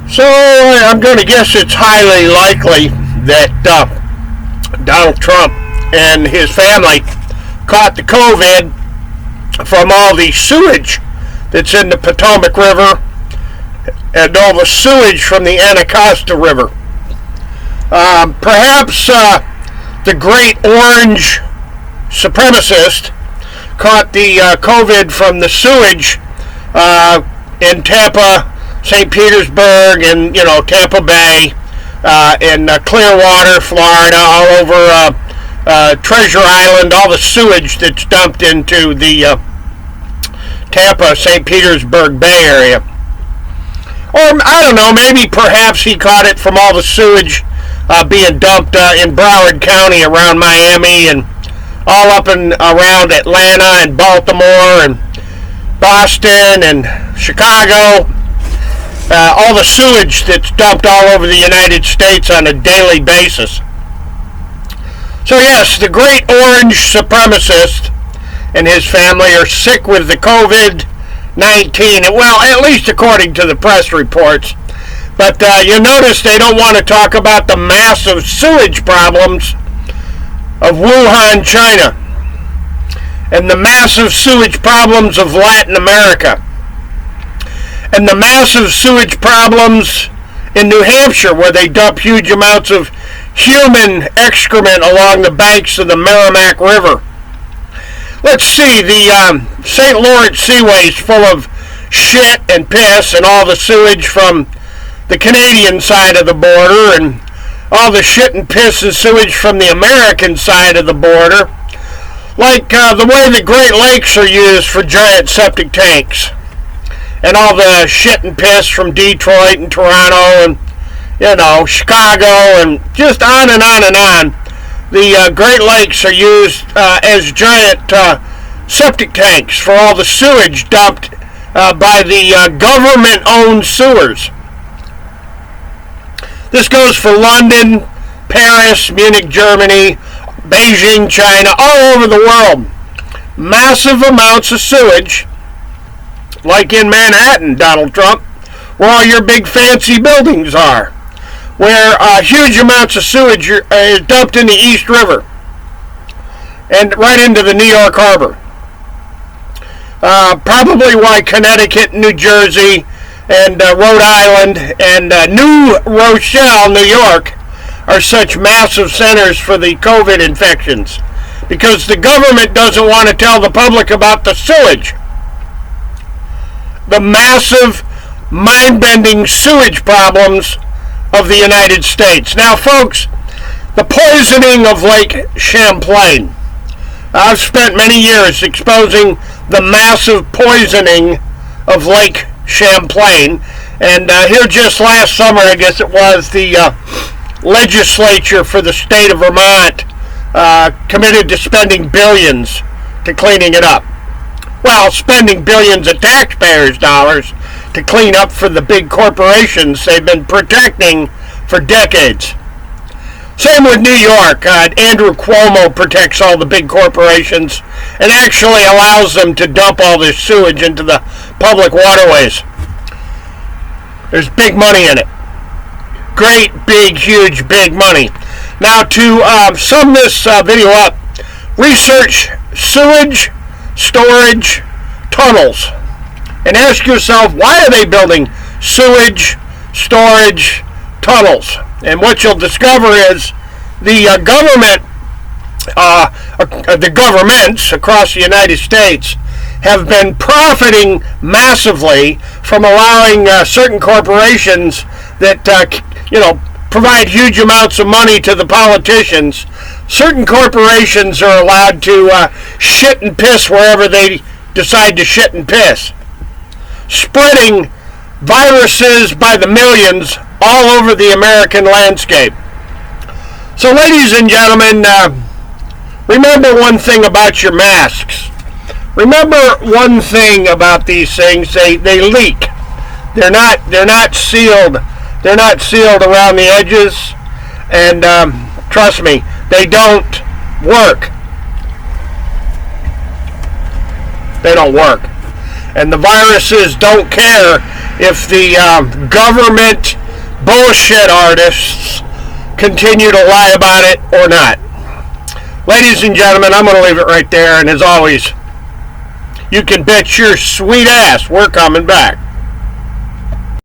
So I'm going to guess it's highly likely that Donald Trump and his family caught the COVID from all the sewage that's in the Potomac River and all the sewage from the Anacostia River. Perhaps the great orange supremacist caught the COVID from the sewage in Tampa, St. Petersburg, and Tampa Bay, in Clearwater, Florida, all over Treasure Island, all the sewage that's dumped into the Tampa, St. Petersburg Bay Area. Or I don't know, maybe perhaps he caught it from all the sewage being dumped in Broward County around Miami and all up and around Atlanta and Baltimore and Boston and Chicago. All the sewage that's dumped all over the United States on a daily basis. So yes, the great orange supremacist and his family are sick with the COVID-19, well, at least according to the press reports. But you notice they don't want to talk about the massive sewage problems of Wuhan, China, and the massive sewage problems of Latin America, and the massive sewage problems in New Hampshire, where they dump huge amounts of human excrement along the banks of the Merrimack River. Let's see, the St. Lawrence Seaway is full of shit and piss and all the sewage from the Canadian side of the border and all the shit and piss and sewage from the American side of the border, like the way the Great Lakes are used for giant septic tanks, and all the shit and piss from Detroit and Toronto and Chicago and just on and on and on. The Great Lakes are used as giant septic tanks for all the sewage dumped by the government-owned sewers. This goes for London, Paris, Munich, Germany, Beijing, China, all over the world. Massive amounts of sewage, like in Manhattan, Donald Trump, where all your big fancy buildings are, where huge amounts of sewage is dumped in the East River and right into the New York Harbor. Probably why Connecticut, New Jersey, and Rhode Island and New Rochelle, New York, are such massive centers for the COVID infections, because the government doesn't want to tell the public about the sewage. The massive, mind-bending sewage problems of the United States. Now, folks, the poisoning of Lake Champlain. I've spent many years exposing the massive poisoning of Lake Champlain, and here just last summer, I guess it was, the legislature for the state of Vermont committed to spending billions to cleaning it up. Well, spending billions of taxpayers' dollars to clean up for the big corporations they've been protecting for decades. Same with New York. Andrew Cuomo protects all the big corporations and actually allows them to dump all this sewage into the public waterways. There's big money in it. Great, big, huge, big money. Now, to sum this video up, research sewage storage tunnels and ask yourself, why are they building sewage storage tunnels? And what you'll discover is the governments across the United States have been profiting massively from allowing certain corporations that provide huge amounts of money to the politicians. Certain corporations are allowed to shit and piss wherever they decide to shit and piss, spreading viruses by the millions all over the American landscape. So, ladies and gentlemen, remember one thing about your masks. Remember one thing about these things: they leak. They're not sealed. They're not sealed around the edges, and trust me, they don't work. They don't work. And the viruses don't care if the government bullshit artists continue to lie about it or not. Ladies and gentlemen, I'm going to leave it right there, and as always, you can bet your sweet ass we're coming back.